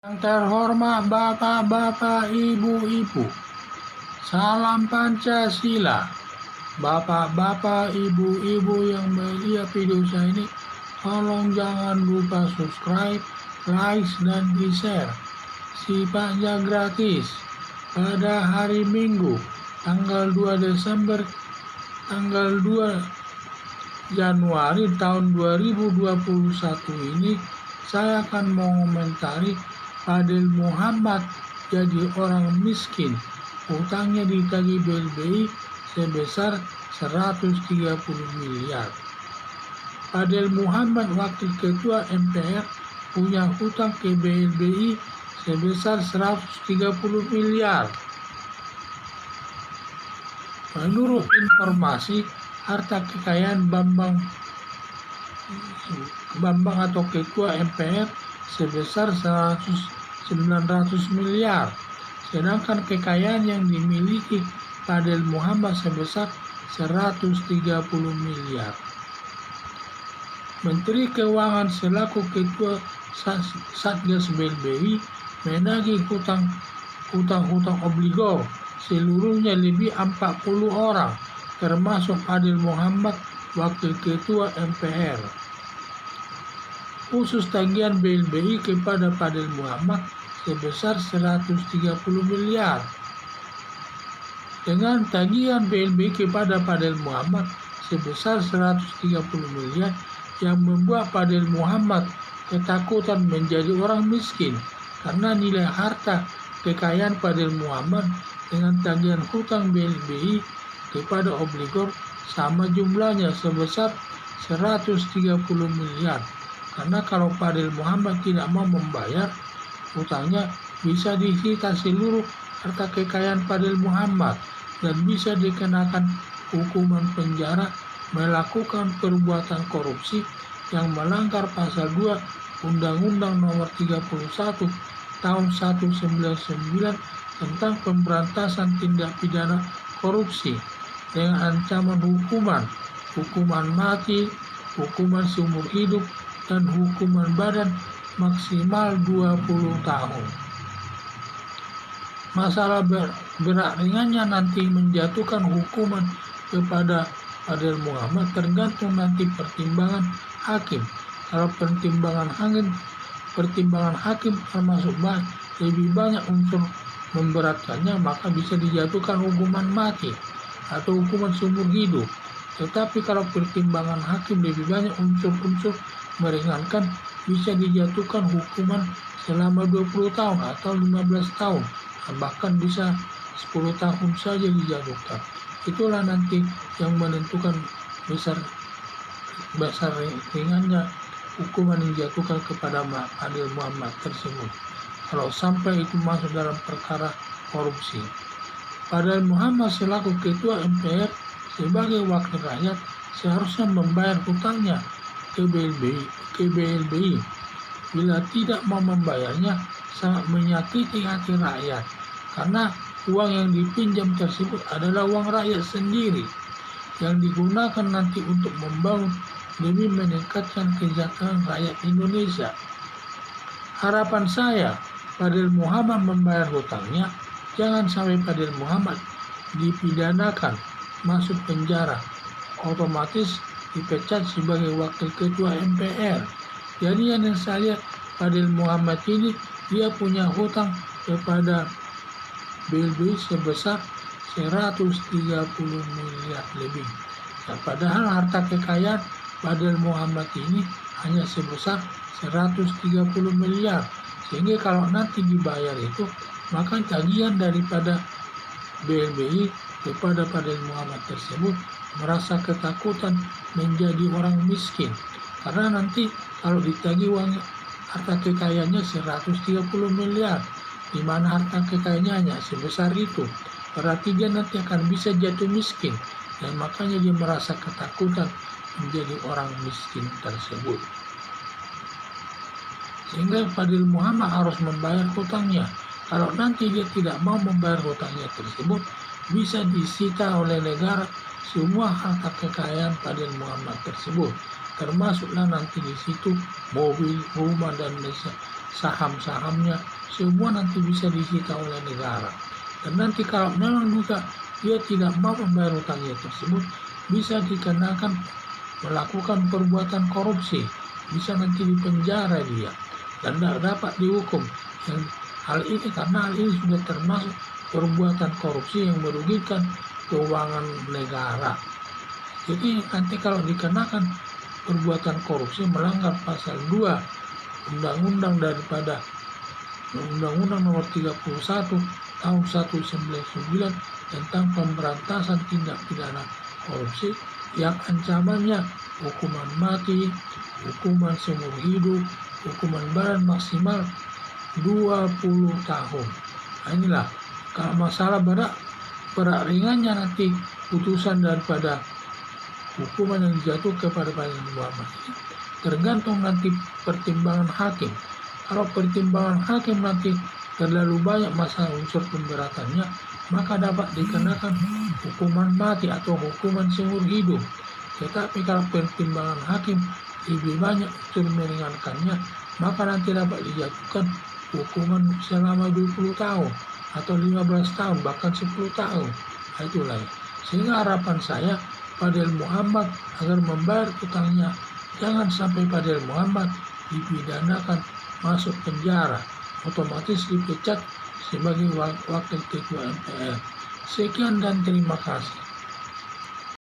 Yang terhormat Bapak-Bapak, Ibu-Ibu, salam Pancasila. Bapak-bapak, Ibu-Ibu yang melihat video saya ini, tolong jangan lupa subscribe, like, dan di-share. Sifatnya gratis. Pada hari Minggu, tanggal 2 Desember, tanggal 2 Januari tahun 2021 ini, saya akan mengomentari Fadil Muhammad jadi orang miskin, hutangnya ditagih BLBI sebesar 130 miliar. Fadil Muhammad, Wakil Ketua MPR, punya hutang ke BLBI sebesar 130 miliar. Menurut informasi, harta kekayaan Bambang atau Ketua MPR sebesar 900 miliar, sedangkan kekayaan yang dimiliki Fadil Muhammad sebesar 130 miliar. Menteri Keuangan selaku Ketua Satgas BLBI menagih hutang obligor seluruhnya lebih 40 orang, termasuk Fadil Muhammad, Wakil Ketua MPR. Khusus tagihan BLBI kepada Fadil Muhammad sebesar 130 miliar. Dengan tagihan BLBI kepada Fadil Muhammad sebesar 130 miliar yang membuat Fadil Muhammad ketakutan menjadi orang miskin, karena nilai harta kekayaan Fadil Muhammad dengan tagihan hutang BLBI kepada obligor sama jumlahnya, sebesar 130 miliar. Karena kalau Fadil Muhammad tidak mau membayar hutangnya, bisa disita seluruh harta kekayaan Fadil Muhammad dan bisa dikenakan hukuman penjara melakukan perbuatan korupsi yang melanggar pasal 2 Undang-Undang Nomor 31 Tahun 1999 tentang pemberantasan tindak pidana korupsi, dengan ancaman hukuman mati, hukuman seumur hidup, dan hukuman badan maksimal 20 tahun. Masalah berat ringannya nanti menjatuhkan hukuman kepada Fadil Muhammad tergantung nanti pertimbangan hakim. Kalau pertimbangan hakim termasuk lebih banyak unsur memberatkannya, maka bisa dijatuhkan hukuman mati atau hukuman seumur hidup. Tetapi kalau pertimbangan hakim lebih banyak unsur-unsur meringankan, bisa dijatuhkan hukuman selama 20 tahun atau 15 tahun, bahkan bisa 10 tahun saja dijatuhkan. Itulah nanti yang menentukan besar ringannya hukuman yang dijatuhkan kepada Fadil Muhammad tersebut, kalau sampai itu masuk dalam perkara korupsi. Fadil Muhammad selaku Ketua MPR sebagai wakil rakyat seharusnya membayar hutangnya ke BLBI. Bila tidak mau membayarnya, sangat menyakiti hati rakyat, karena uang yang dipinjam tersebut adalah uang rakyat sendiri yang digunakan nanti untuk membangun demi meningkatkan kesejahteraan rakyat Indonesia. Harapan saya, Fadil Muhammad membayar hutangnya. Jangan sampai Fadil Muhammad dipidanakan, masuk penjara, otomatis dipecat sebagai wakil ketua MPR. Jadi yang saya lihat, Fadil Muhammad ini dia punya hutang kepada BLBI sebesar 130 miliar lebih. Nah, padahal harta kekayaan Fadil Muhammad ini hanya sebesar 130 miliar. Sehingga kalau nanti dibayar itu, maka tagihan daripada BLBI kepada Fadil Muhammad tersebut merasa ketakutan menjadi orang miskin, karena nanti kalau ditagih uang harta kekayaannya 130 miliar, di mana harta kekayaannya hanya sebesar itu, berarti dia nanti akan bisa jatuh miskin, dan makanya dia merasa ketakutan menjadi orang miskin tersebut. Sehingga Fadil Muhammad harus membayar hutangnya. Kalau nanti dia tidak mau membayar hutangnya tersebut, bisa disita oleh negara semua harta kekayaan Fadil Muhammad tersebut, termasuklah nanti di situ mobil, rumah, dan saham-sahamnya, semua nanti bisa disita oleh negara. Dan nanti kalau memang juga dia tidak mau membayar hutangnya tersebut, bisa dikenakan melakukan perbuatan korupsi, bisa nanti dipenjara dia dan tidak dapat dihukum. Yang hal ini karena hal ini sudah termasuk perbuatan korupsi yang merugikan keuangan negara. Jadi nanti kalau dikenakan perbuatan korupsi melanggar pasal 2 Undang-Undang Nomor 31 tahun 199 tentang pemberantasan tindak pidana korupsi yang ancamannya hukuman mati, hukuman seumur hidup, hukuman badan maksimal 20 tahun. Nah, inilah kalau masalah berat ringannya nanti putusan daripada hukuman yang dijatuh kepada Fadil Muhammad ini tergantung nanti pertimbangan hakim. Kalau pertimbangan hakim nanti terlalu banyak masalah unsur pemberatannya, maka dapat dikenakan hukuman mati atau hukuman seumur hidup. Tetapi kalau pertimbangan hakim lebih banyak unsur meringankannya, maka nanti dapat dijatuhkan hukuman selama 20 tahun atau 15 tahun, bahkan 10 tahun. Nah, itulah. Sehingga harapan saya Fadil Muhammad agar membayar utangnya, jangan sampai Fadil Muhammad dipidanakan masuk penjara, otomatis dipecat sebagai wakil ketua MPR. Sekian dan terima kasih.